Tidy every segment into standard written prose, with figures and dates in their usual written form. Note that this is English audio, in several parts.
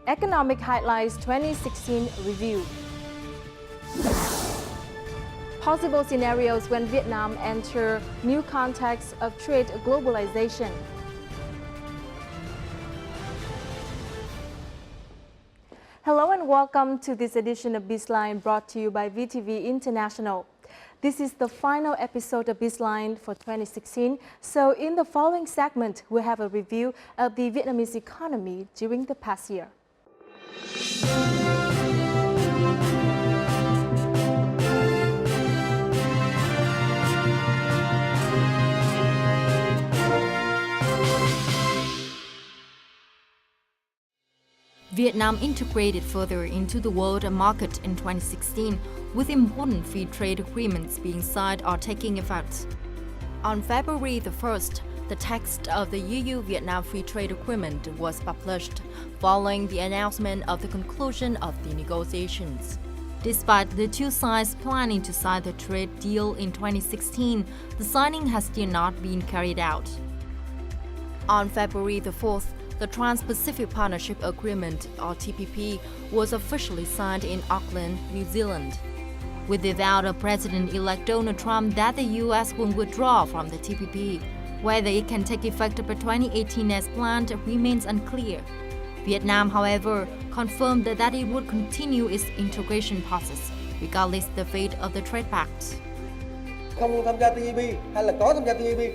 Economic Highlights 2016 Review. Possible scenarios when Vietnam enter new context of trade globalization. Hello and welcome to this edition of BizLine brought to you by VTV International. This is the final episode of BizLine for 2016. So in the following segment, we have a review of the Vietnamese economy during the past year. Vietnam integrated further into the world market in 2016, with important free trade agreements being signed or taking effect. On February the 1st, the text of the EU-Vietnam Free Trade Agreement was published, following the announcement of the conclusion of the negotiations. Despite the two sides planning to sign the trade deal in 2016, the signing has still not been carried out. On February the 4th, the Trans-Pacific Partnership Agreement, or TPP, was officially signed in Auckland, New Zealand. With the vow of President-elect Donald Trump that the U.S. will withdraw from the TPP, whether it can take effect by 2018 as planned remains unclear. Vietnam, however, confirmed that it would continue its integration process, regardless the fate of the trade pact. Không tham gia TPP hay là có tham gia TPP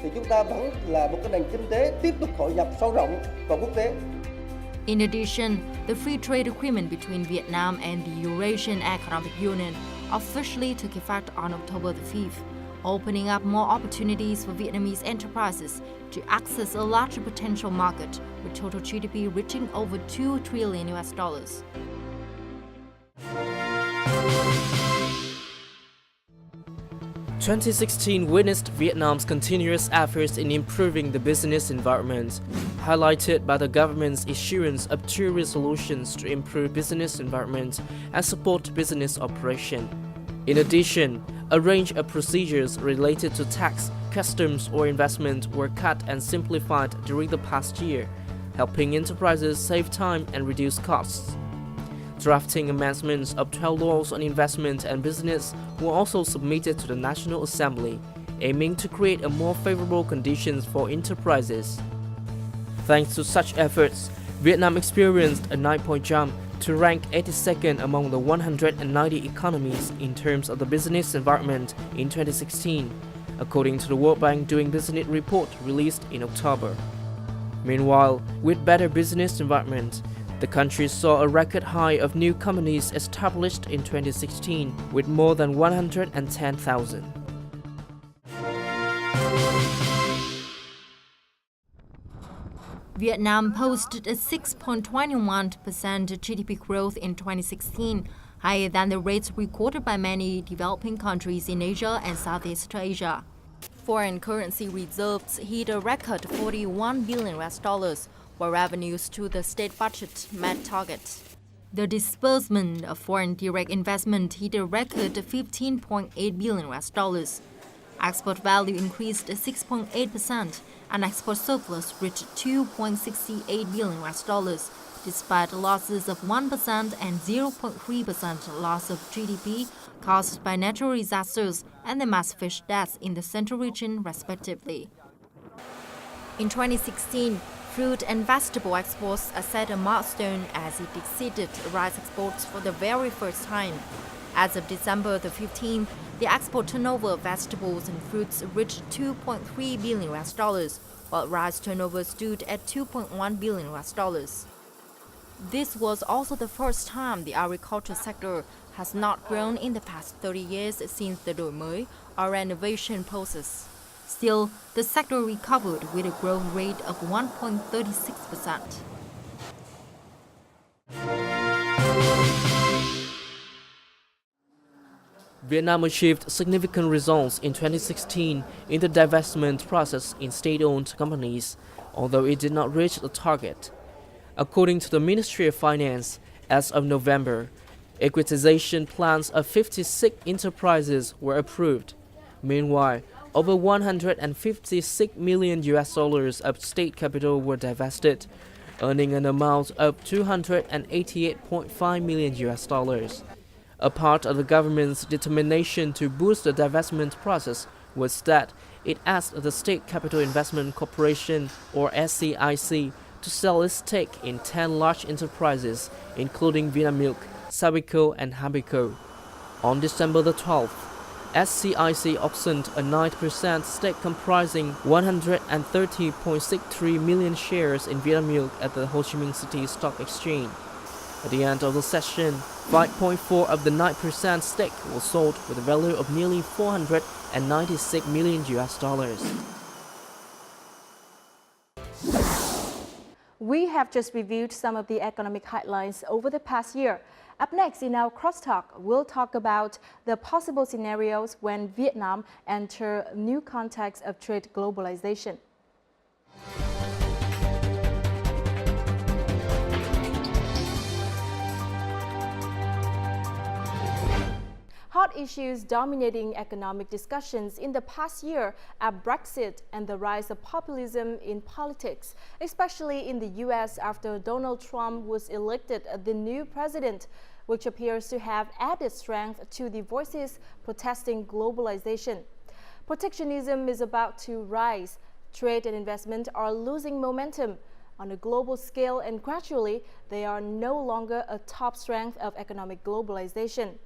thì chúng ta vẫn là một cái nền kinh tế tiếp tục hội nhập sâu rộng vào quốc tế. In addition, the free trade agreement between Vietnam and the Eurasian Economic Union officially took effect on October the 5th, opening up more opportunities for Vietnamese enterprises to access a larger potential market, with total GDP reaching over $2 trillion. 2016 witnessed Vietnam's continuous efforts in improving the business environment, highlighted by the government's issuance of two resolutions to improve business environment and support business operation. In addition, a range of procedures related to tax, customs, or investment were cut and simplified during the past year, helping enterprises save time and reduce costs. Drafting amendments of 12 laws on investment and business were also submitted to the National Assembly, aiming to create a more favorable conditions for enterprises. Thanks to such efforts, Vietnam experienced a 9-point jump to rank 82nd among the 190 economies in terms of the business environment in 2016, according to the World Bank Doing Business report released in October. Meanwhile, with better business environment, the country saw a record high of new companies established in 2016, with more than 110,000. Vietnam posted a 6.21% GDP growth in 2016, higher than the rates recorded by many developing countries in Asia and Southeast Asia. Foreign currency reserves hit a record $41 billion, while revenues to the state budget met targets. The disbursement of foreign direct investment hit a record $15.8 billion. Export value increased 6.8%, and export surplus reached $2.68 billion, despite losses of 1% and 0.3% loss of GDP caused by natural disasters and the mass fish deaths in the central region, respectively. In 2016, fruit and vegetable exports set a milestone as it exceeded rice exports for the very first time. As of December the 15th, the export turnover of vegetables and fruits reached $2.3 billion, while rice turnover stood at $2.1 billion. This was also the first time the agriculture sector has not grown in the past 30 years since the đổi mới or renovation process. Still, the sector recovered with a growth rate of 1.36%. Vietnam achieved significant results in 2016 in the divestment process in state-owned companies, although it did not reach the target. According to the Ministry of Finance, as of November, equitization plans of 56 enterprises were approved. Meanwhile, over $156 million of state capital were divested, earning an amount of $288.5 million US. A part of the government's determination to boost the divestment process was that it asked the State Capital Investment Corporation, or SCIC, to sell its stake in 10 large enterprises, including Vietnamese, Sabeco, and Habeco. On December the 12th, SCIC auctioned a 9% stake comprising 130.63 million shares in Vietnamese at the Ho Chi Minh City Stock Exchange. At the end of the session, 5.4 of the 9% stake was sold with a value of nearly $496 million US. We have just reviewed some of the economic highlights over the past year. Up next in our crosstalk, we'll talk about the possible scenarios when Vietnam enter new context of trade globalization. Hot issues dominating economic discussions in the past year are Brexit and the rise of populism in politics, especially in the US after Donald Trump was elected the new president, which appears to have added strength to the voices protesting globalization. Protectionism is about to rise. Trade and investment are losing momentum on a global scale, and gradually they are no longer a top strength of economic globalization.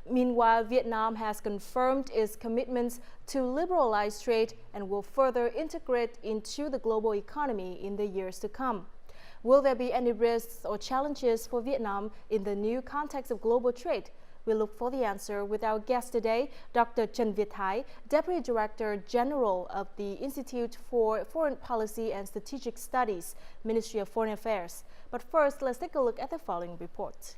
Meanwhile, Vietnam has confirmed its commitments to liberalize trade and will further integrate into the global economy in the years to come. Will there be any risks or challenges for Vietnam in the new context of global trade? We look for the answer with our guest today, Dr. Trần Việt Thái, Deputy Director General of the Institute for Foreign Policy and Strategic Studies, Ministry of Foreign Affairs. But first, let's take a look at the following report.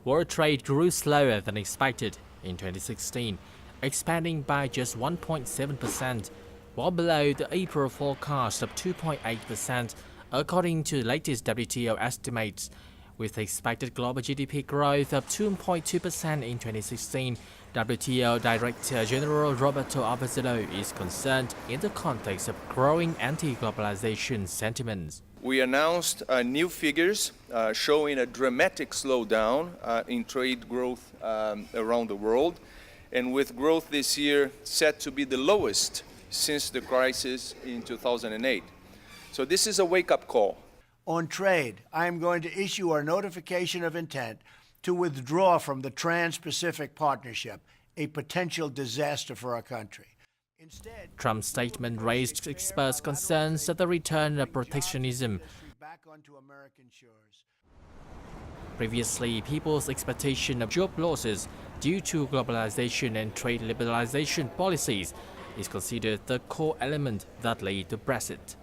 World trade grew slower than expected in 2016, expanding by just 1.7%, well below the April forecast of 2.8%, according to the latest WTO estimates. With expected global GDP growth of 2.2% in 2016, WTO Director General Roberto Avezzo is concerned in the context of growing anti-globalization sentiments. We announced new figures showing a dramatic slowdown in trade growth around the world, and with growth this year set to be the lowest since the crisis in 2008. So this is a wake-up call. On trade, I am going to issue our notification of intent to withdraw from the Trans-Pacific Partnership, a potential disaster for our country. Trump's statement raised experts' concerns at the return of protectionism. Previously, people's expectation of job losses due to globalization and trade liberalization policies is considered the core element that led to Brexit.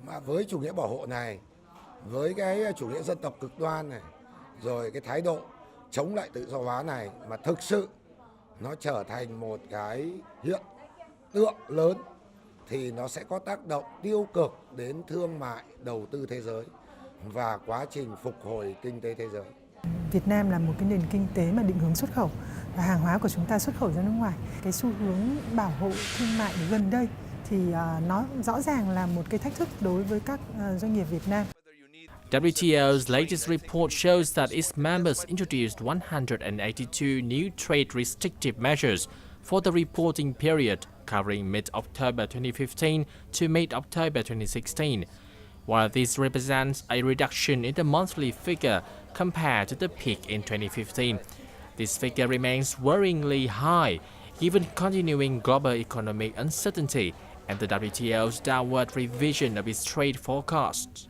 Mà với chủ nghĩa bảo hộ này, với cái chủ nghĩa dân tộc cực đoan này, rồi cái thái độ chống lại tự do hóa này mà thực sự nó trở thành một cái hiện tượng lớn thì nó sẽ có tác động tiêu cực đến thương mại, đầu tư thế giới và quá trình phục hồi kinh tế thế giới. Việt Nam là một cái nền kinh tế mà định hướng xuất khẩu và hàng hóa của chúng ta xuất khẩu ra nước ngoài. Cái xu hướng bảo hộ thương mại gần đây thì nó rõ ràng là một cái thách thức đối với các doanh nghiệp Việt Nam. WTO's latest report shows that its members introduced 182 new trade restrictive measures for the reporting period covering mid-October 2015 to mid-October 2016. While this represents a reduction in the monthly figure compared to the peak in 2015, this figure remains worryingly high given continuing global economic uncertainty and the WTO's downward revision of its trade forecasts.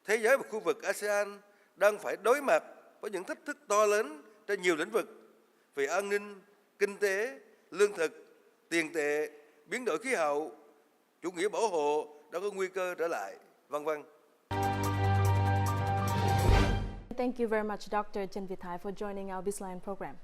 Thế giới và khu vực ASEAN đang phải đối mặt với những thách thức to lớn trên nhiều lĩnh vực về an ninh, kinh tế, lương thực, tiền tệ, biến đổi khí hậu, chủ nghĩa bảo hộ đã có nguy cơ trở lại, vân vân. Thank you very much, Dr. Trần Việt Thái, for joining our Bizline program.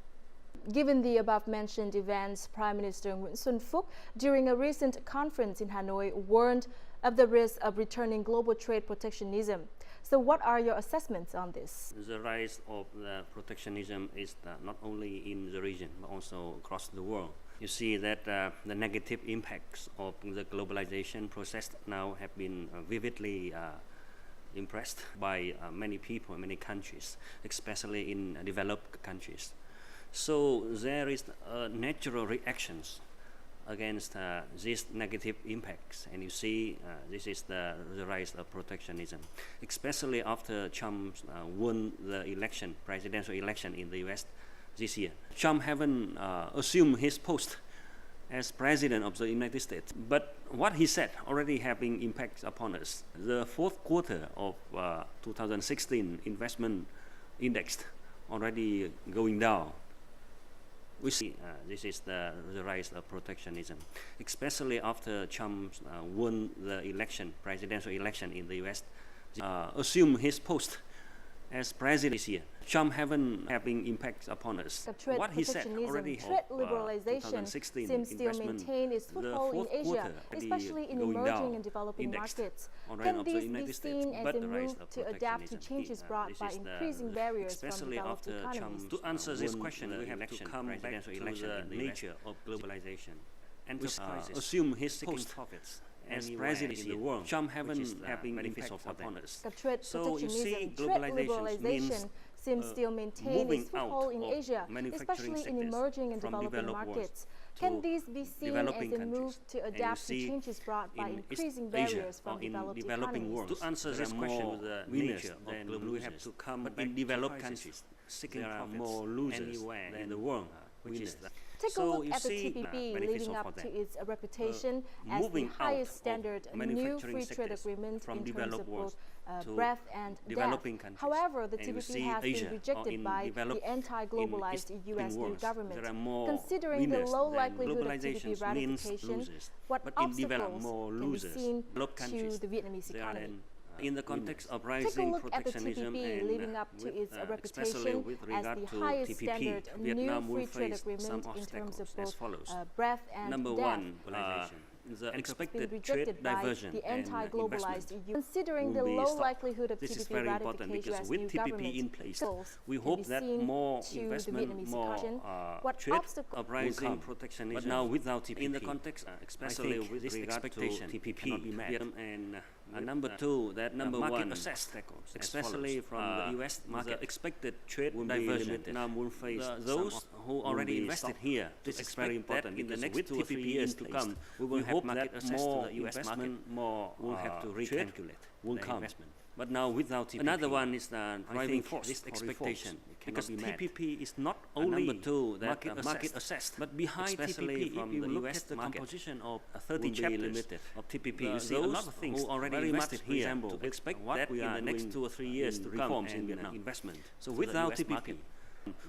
Given the above-mentioned events, Prime Minister Nguyễn Xuân Phúc, during a recent conference in Hanoi, warned of the risk of returning global trade protectionism. So what are your assessments on this? The rise of the protectionism is not only in the region, but also across the world. You see that the negative impacts of the globalization process now have been vividly impressed by many people in many countries, especially in developed countries. So there is natural reactions against these negative impacts, and you see this is the rise of protectionism, especially after Trump won the election, presidential election in the US this year. Trump haven't assumed his post as president of the United States, but what he said already having impacts upon us. The fourth quarter of 2016 investment index already going down. We see this is the rise of protectionism, especially after Trump won the election, presidential election in the US, assumed his post as president this year. Trump having impacts upon us. What he said already trade liberalization seems still maintain its foothold in Asia, especially in emerging and developing markets. Can these be seen as a move to adapt to changes brought by increasing barriers from developed economies? To answer this question, we have to come back to the nature of globalization and to assume his post as president in the world. Trump having impacts upon us. So you see, globalization seems still maintain its foothold in Asia, especially in emerging and developing markets. Can these be seen as a move to adapt to changes brought by increasing barriers from developed economies? To answer this question, the nature of we have to come back in developed countries. There are more losers anywhere in the world, which is Take a look at the TPP living up to its reputation as the highest standard new free trade agreement in terms of both breadth and depth. However, the TPP has been rejected by the anti-globalized US new government. Considering the low likelihood of TPP ratification, what obstacles can be seen to the Vietnamese economy? In the context of rising protectionism and living up to its reputation as the highest standard new free trade agreement in terms of both breadth and Number depth. one, the expected trade diversion the anti-globalized EU. Considering the low likelihood of this is TPP very important ratification because as with new TPP government in place, goals we can hope be that seen more to the investment, Vietnamese more economy. What trade obstacles of rising protectionism. But now without TPP, in the context, especially with this expectation, TPP cannot be met. And number two, that number one, especially from the US market, expected trade diversion. Vietnam will face those who already invested here. This is very important in the next 2 or 3 years to come. We will hope that more investment, more will have to recalculate, will come. But now without TPP, another one is the driving force. This expectation, because TPP is not only number two that market assessed, but behind TPP, from the US, the composition of 30 chapters of TPP, you see a lot of things who already invested here to expect what we are in the next 2 or 3 years to reforms in Vietnam. Investment. So without TPP,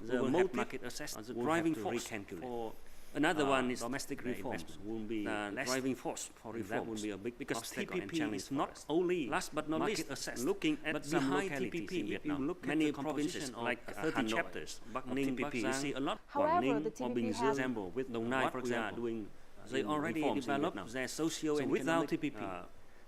the market assessed, the driving force for. Another one is domestic reforms will be the driving force for reforms. That will be a big because TPP is not only last but not least looking at but behind TPP. If you look many provinces like 30 chapters of TPP, you see a lot. However, the TPP has with Dong Nai, for example, doing they already developed their socio-economic without TPP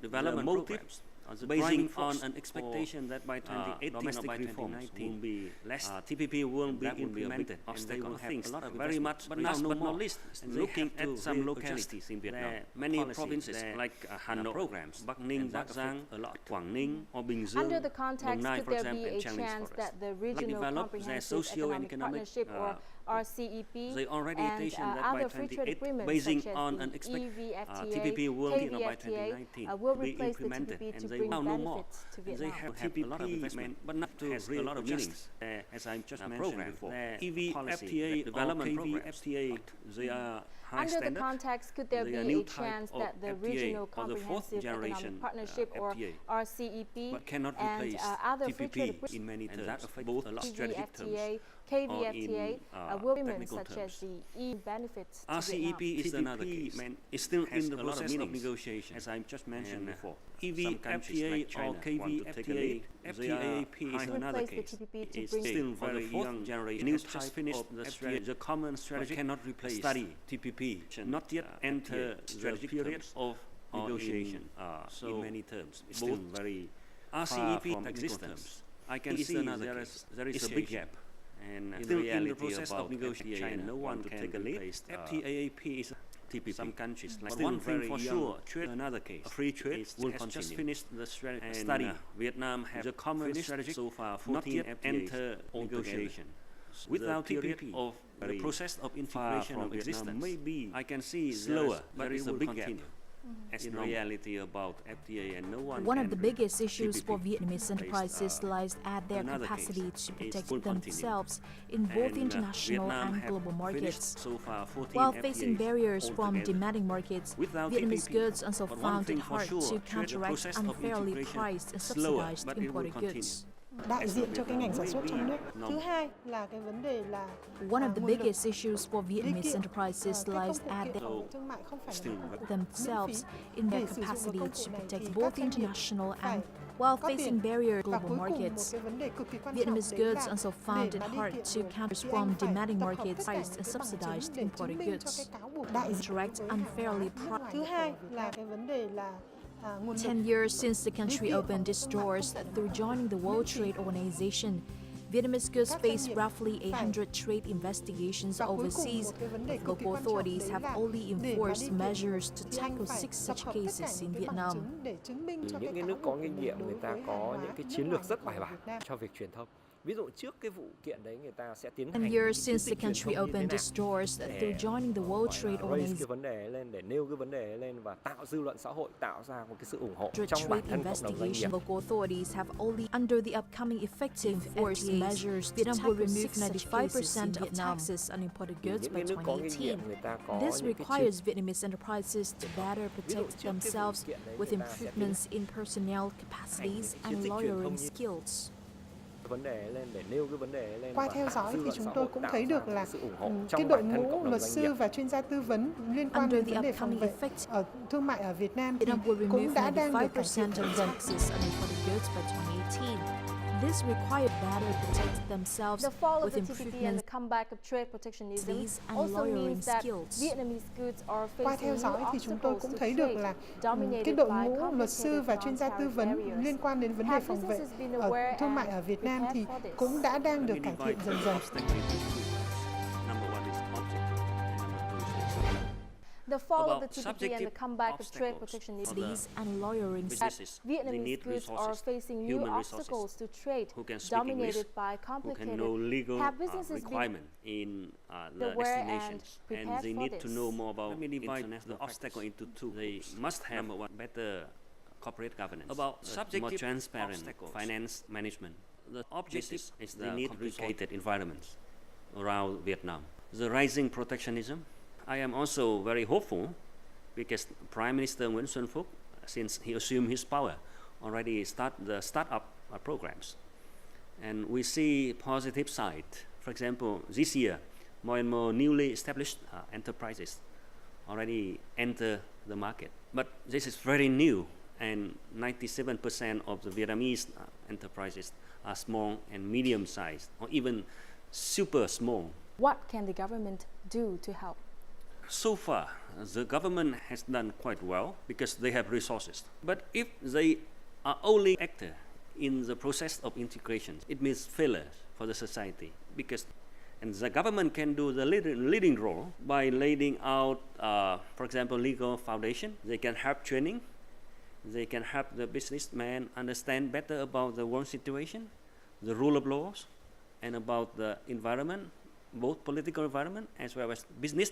development programs. Basing on an expectation that by 2018 or by 2019 will be less TPP will be implemented, and they will have a lot of very much, but last but not least, looking at some localities in Vietnam, many provinces like Hanoi programs, Bắc Ninh, Bắc Giang, Quảng Ninh, or Bình Dương, under the context, could there be a chance that the Regional Comprehensive Economic Partnership or RCEP they already and other free trade agreements basing such as on an TPP will by 2019 will be replace the implemented, TPP to and they bring will no more. benefits to They Vietnam. have a lot of investment, but not to a lot of meanings, as I just mentioned before. EVFTA development programs, they are high under standard. the context, could there be a chance that the Regional Comprehensive Economic Partnership or RCEP but cannot and replace other free trade TPP in many terms, agreements, both strategic terms EVFTA, KVFTA, will technical such as terms. the EU benefits to RCEP Vietnam. is another case. It's still in the process of negotiation, as I just mentioned before. EVFTA or KVFTA, FTAP is another case. It's still very young generation. Has just finished the common strategy cannot replace study TPP. Not yet enter the period of negotiation. So in many terms, it's still very RCEP existence. I can see there is a big gap. And still in the process of negotiation, no one can take a lead. FTAAP is TPP. Some countries like but one thing for sure, trade another case. Free trade will continue. Just finished the study. Vietnam has a common strategy so far, 14 not yet enter negotiation. Without TPP, of the process of integration of existence may be, I can see slower, but it's a big gap. As in reality about FTA and no one. One of the biggest issues for Vietnamese enterprises lies at their capacity to protect themselves in both international and global markets. While facing barriers from demanding markets, Vietnamese goods also found it hard to counteract unfairly priced and subsidized imported goods. Đại diện cho cái ngành sản xuất trong nước. Thứ hai là cái vấn đề là one of the biggest issues for Vietnamese enterprises lies at themselves in their capacity to protect both international and while facing barrier global markets. Vietnamese goods also found it hard to counter from demanding markets priced and subsidized imported goods. Direct unfairly priced. Thứ hai là cái vấn đề là 10 years since the country opened its doors through joining the World Trade Organization, Vietnamese goods face roughly 100 trade investigations overseas, but local authorities have only enforced measures to tackle 6 such cases in Vietnam. Những cái nước có kinh nghiệm người ta có những cái chiến lược rất bài bản cho việc truyền thông. Ví dụ trước cái vụ kiện đấy người ta sẽ tiến hành 10 years since the country opened its doors through joining the World Trade Organization. Cái vấn đề lên để nêu cái vấn đề lên và tạo dư luận xã hội, tạo ra một cái sự ủng hộ trong bản thân cộng đồng doanh nghiệp. Local authorities have only under the upcoming effective forced measures Vietnam will remove 95% of taxes on imported goods by 2018. This requires Vietnamese enterprises to better protect themselves with improvements in personnel capacities and lawyering skills. Qua theo dõi thì chúng tôi cũng thấy được là cái đội ngũ luật sư và chuyên gia tư vấn liên quan đến vấn đề phòng vệ ở thương mại ở Việt Nam thì cũng đã đang được cải thiện dần dần. This required better protect themselves The fall of with the TPP and the improvements comeback of trade protectionism and also lawyering means that skills. Vietnamese goods are Qua facing theo new dõi thì chúng tôi obstacles cũng to thấy được trade, là dominated cái đội by ngũ luật sư và chuyên gia tư complicated vấn barriers. liên quan đến vấn đề Have phòng vệ businesses been ở aware thương mại and ở Việt Nam thì prepared for this? cũng đã đang được cải thiện dần dần. Number one is objective, and number two is The fall of the about TPP and the subjective comeback of trade obstacles protectionism for the and lawyering businesses. They Vietnamese need goods are resources, facing new human obstacles to resources, trade, who can speak English, dominated by who complicated. can know legal Have businesses been requirement in the aware and destinations, and prepared they for need to this? know more about. Let me divide international the obstacle into two. They must have number one, better corporate governance, About more transparent finance management. The objective is they need complicated environments around Vietnam. The rising protectionism. I am also very hopeful because Prime Minister Nguyễn Xuân Phúc, since he assumed his power, already start the startup programs, and we see positive side. For example, this year, more and more newly established enterprises already enter the market. But this is very new, and 97% of the Vietnamese enterprises are small and medium-sized, or even super small. What can the government do to help? So far, the government has done quite well because they have resources. But if they are only actor in the process of integration, it means failure for the society. And the government can do the leading role by laying out, for example, legal foundation. They can help training. They can help the businessmen understand better about the world situation, the rule of laws, and about the environment, both political environment as well as business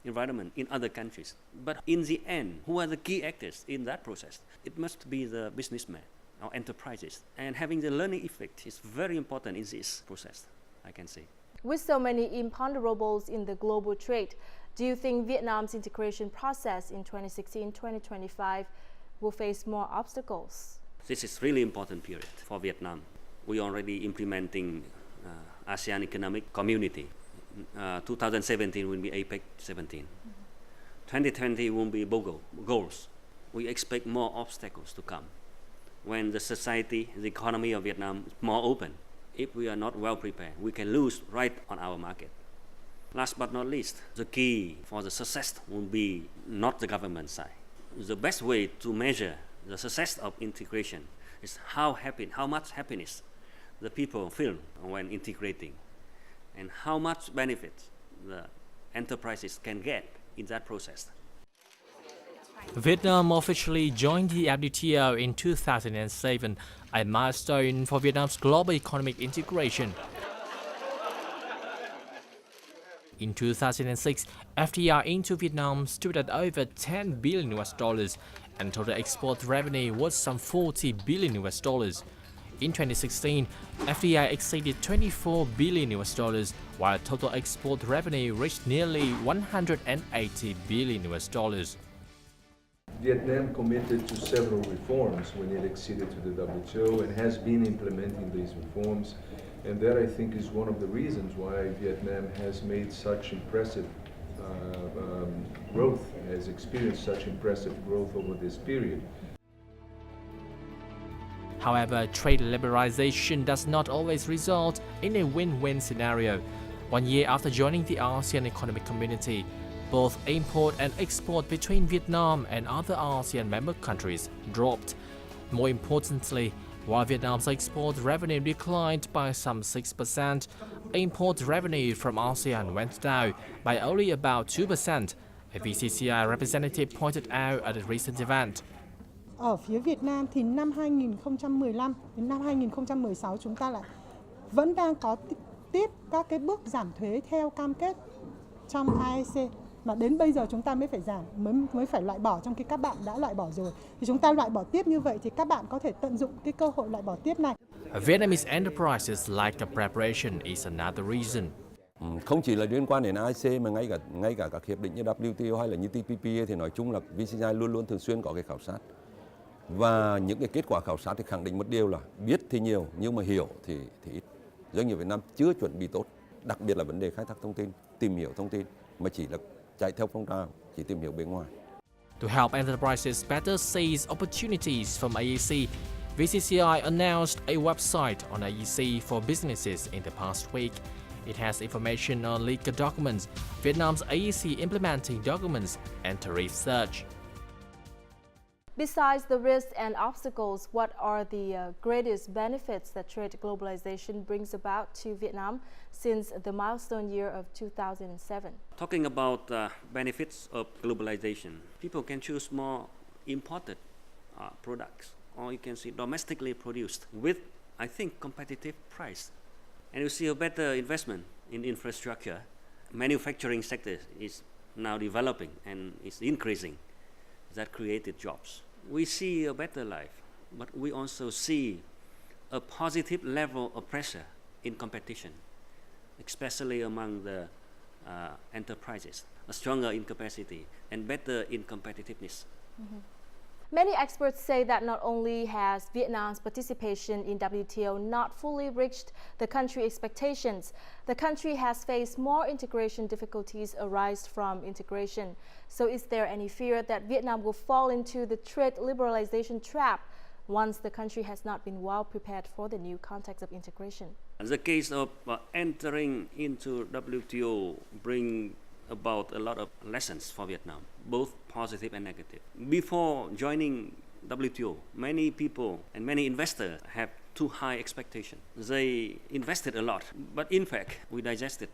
environment in other countries. But in the end, who are the key actors in that process? It must be the businessmen or enterprises. And having the learning effect is very important in this process, I can say. With so many imponderables in the global trade, do you think Vietnam's integration process in 2016-2025 will face more obstacles? This is really important period for Vietnam. We are already implementing ASEAN Economic Community. 2017 will be APEC 17. 2020 will be BOGO goals. We expect more obstacles to come when the society, the economy of Vietnam is more open. If we are not well prepared, we can lose right on our market. Last but not least, the key for the success will be not the government side. The best way to measure the success of integration is how much happiness the people feel when integrating. and how much benefit the enterprises can get in that process. Vietnam officially joined the WTO in 2007, a milestone for Vietnam's global economic integration. In 2006, FDI into Vietnam stood at over $10 billion and total export revenue was some $40 billion. In 2016, FDI exceeded $24 billion, while total export revenue reached nearly $180 billion. Vietnam committed to several reforms when it acceded to the WTO and has been implementing these reforms. And that, I think, is one of the reasons why Vietnam has made such impressive growth, has experienced such impressive growth over this period. However, trade liberalization does not always result in a win-win scenario. 1 year after joining the ASEAN Economic Community, both import and export between Vietnam and other ASEAN member countries dropped. More importantly, while Vietnam's export revenue declined by some 6%, import revenue from ASEAN went down by only about 2%, a VCCI representative pointed out at a recent event. Ở phía Việt Nam thì năm 2015 đến năm 2016 chúng ta lại vẫn đang có tiếp các cái bước giảm thuế theo cam kết trong AEC. Mà đến bây giờ chúng ta mới phải giảm, mới phải loại bỏ, trong khi các bạn đã loại bỏ rồi. Thì chúng ta loại bỏ tiếp như vậy thì các bạn có thể tận dụng cái cơ hội loại bỏ tiếp này. Vietnamese enterprises like the preparation is another reason. Không chỉ là liên quan đến AEC mà ngay cả các hiệp định như WTO hay là như TPP thì nói chung là VCCI luôn luôn thường xuyên có cái khảo sát. Và những cái kết quả khảo sát thì khẳng định một điều là biết thì nhiều nhưng mà hiểu thì ít. Doanh nghiệp Việt Nam chưa chuẩn bị tốt, đặc biệt là vấn đề khai thác thông tin, tìm hiểu thông tin mà chỉ là chạy theo phong trào, chỉ tìm hiểu bên ngoài. To help enterprises better seize opportunities from AEC, VCCI announced a website on AEC for businesses in the past week. It has information on legal documents, Vietnam's AEC implementing documents, and tariff search. Besides the risks and obstacles, what are the greatest benefits that trade globalization brings about to Vietnam since the milestone year of 2007? Talking about benefits of globalization, people can choose more imported products, or you can see domestically produced with, I think, competitive price. And you see a better investment in infrastructure. Manufacturing sector is now developing and is increasing. That created jobs. We see a better life, but we also see a positive level of pressure in competition, especially among the enterprises, a stronger in capacity and better in competitiveness. Mm-hmm. Many experts say that not only has Vietnam's participation in WTO not fully reached the country's expectations, the country has faced more integration difficulties arise from integration. So is there any fear that Vietnam will fall into the trade liberalization trap once the country has not been well prepared for the new context of integration? The case of entering into WTO bring about a lot of lessons for Vietnam, both positive and negative. Before joining WTO, many people and many investors have too high expectations. They invested a lot, but in fact, we digested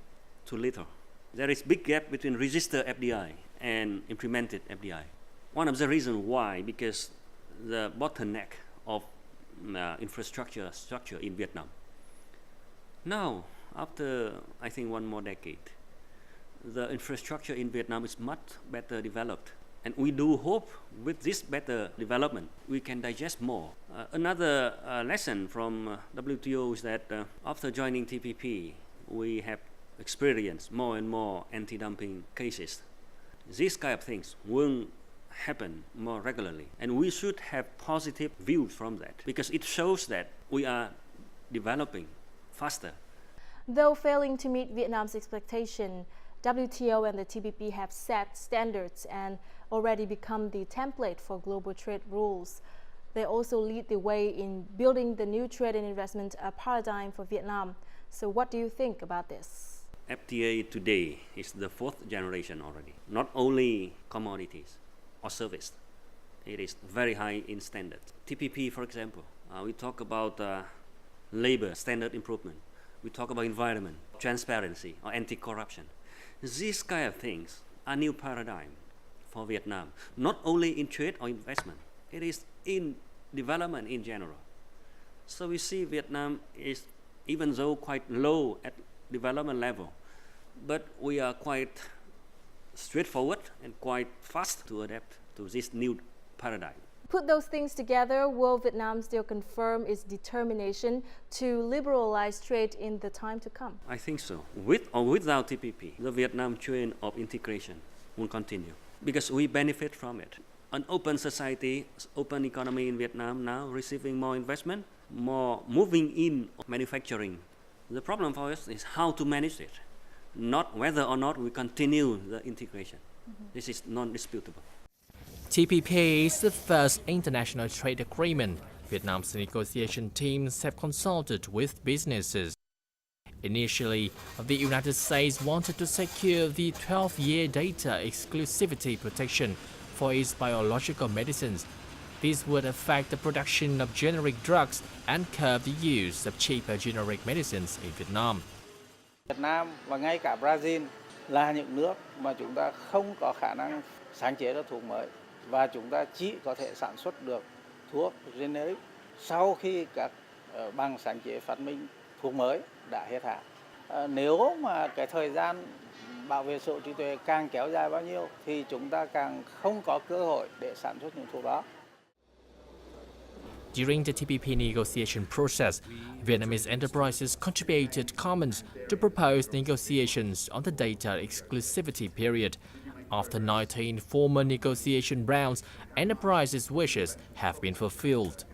too little. There is big gap between registered FDI and implemented FDI. One of the reasons why, because the bottleneck of infrastructure structure in Vietnam. Now, after I think one more decade, the infrastructure in Vietnam is much better developed. And we do hope with this better development, we can digest more. Another lesson from WTO is that after joining TPP, we have experienced more and more anti-dumping cases. These kind of things will happen more regularly. And we should have positive views from that because it shows that we are developing faster. Though failing to meet Vietnam's expectation, WTO and the TPP have set standards and already become the template for global trade rules. They also lead the way in building the new trade and investment paradigm for Vietnam. So what do you think about this? FTA today is the fourth generation already. Not only commodities or service, it is very high in standards. TPP, for example, we talk about labor standard improvement, We talk about environment, transparency, or anti-corruption. These kind of things are new paradigm for Vietnam, not only in trade or investment, it is in development in general. So we see Vietnam is, even though quite low at development level, but we are quite straightforward and quite fast to adapt to this new paradigm. Put those things together, will Vietnam still confirm its determination to liberalize trade in the time to come? I think so. With or without TPP, the Vietnam trend of integration will continue because we benefit from it. An open society, open economy in Vietnam now receiving more investment, more moving in manufacturing. The problem for us is how to manage it, not whether or not we continue the integration. This is non-disputable. TPP is the first international trade agreement. Vietnam's negotiation teams have consulted with businesses. Initially, the United States wanted to secure the 12-year data exclusivity protection for its biological medicines. This would affect the production of generic drugs and curb the use of cheaper generic medicines in Vietnam. Việt Nam và ngay cả Brazil là những nước mà chúng ta không có khả năng sáng chế ra thuốc mới và chúng ta chỉ có thể sản xuất được thuốc generic sau khi các bằng sáng chế phát minh thuốc mới đã hết hạn. Nếu mà cái thời gian bảo vệ sở hữu trí tuệ càng kéo dài bao nhiêu thì chúng ta càng không có cơ hội để sản xuất những thuốc đó. During the TPP negotiation process, Vietnamese enterprises contributed comments to proposed negotiations on the data exclusivity period. After 19 former negotiation rounds, enterprises' wishes have been fulfilled.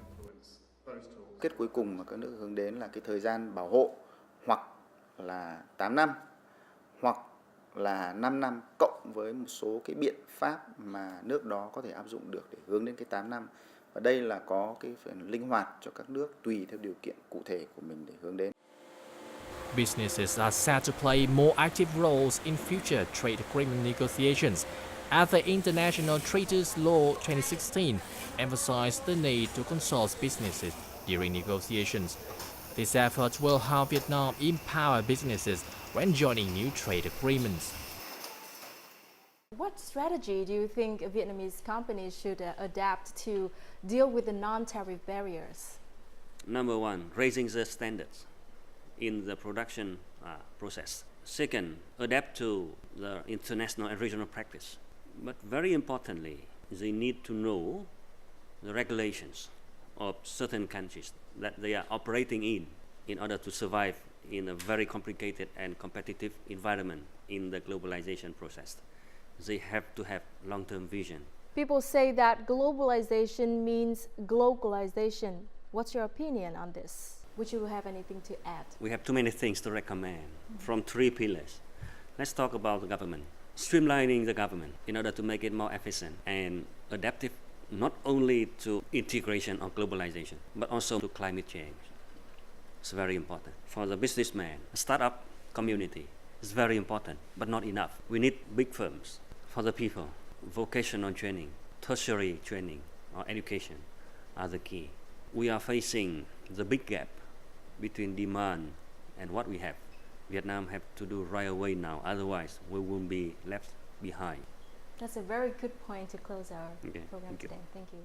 Kết cuối cùng mà các nước hướng đến là cái thời gian bảo hộ hoặc là 8 năm hoặc là 5 năm cộng với một số cái biện pháp mà nước đó có thể áp dụng được để hướng đến cái 8 năm. Và đây là có cái phần linh hoạt cho các nước tùy theo điều kiện cụ thể của mình để hướng đến. Businesses are set to play more active roles in future trade agreement negotiations, as the International Traders Law 2016 emphasized the need to consult businesses during negotiations. This effort will help Vietnam empower businesses when joining new trade agreements. What strategy do you think Vietnamese companies should adapt to deal with the non-tariff barriers? Number one, raising the standards in the production process. Second, adapt to the international and regional practice. But very importantly, they need to know the regulations of certain countries that they are operating in order to survive in a very complicated and competitive environment in the globalization process. They have to have long-term vision. People say that globalization means globalization. What's your opinion on this? Would you have anything to add? We have too many things to recommend from 3 pillars. Let's talk about the government. Streamlining the government in order to make it more efficient and adaptive, not only to integration or globalization, but also to climate change. It's very important. For the businessman, a startup community is very important, but not enough. We need big firms. For the people, vocational training, tertiary training, or education are the key. We are facing the big gap between demand and what we have. Vietnam have to do right away now, otherwise we will be left behind. That's a very good point to close our program today. Thank you.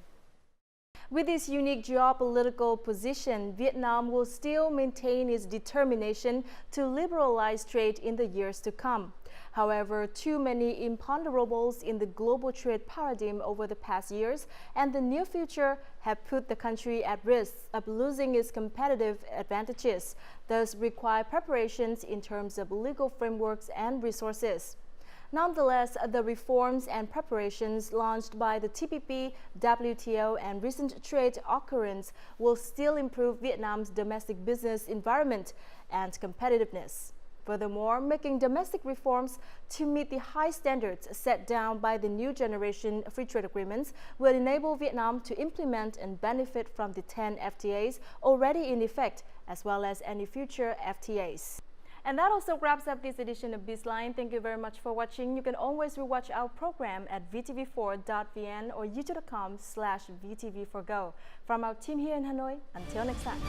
With this unique geopolitical position, Vietnam will still maintain its determination to liberalize trade in the years to come. However, too many imponderables in the global trade paradigm over the past years and the near future have put the country at risk of losing its competitive advantages, thus require preparations in terms of legal frameworks and resources. Nonetheless, the reforms and preparations launched by the TPP, WTO, and recent trade occurrence will still improve Vietnam's domestic business environment and competitiveness. Furthermore, making domestic reforms to meet the high standards set down by the new generation free trade agreements will enable Vietnam to implement and benefit from the 10 FTAs already in effect, as well as any future FTAs. And that also wraps up this edition of BizLine. Thank you very much for watching. You can always rewatch our program at vtv4.vn or youtube.com/vtv4go. From our team here in Hanoi, until next time.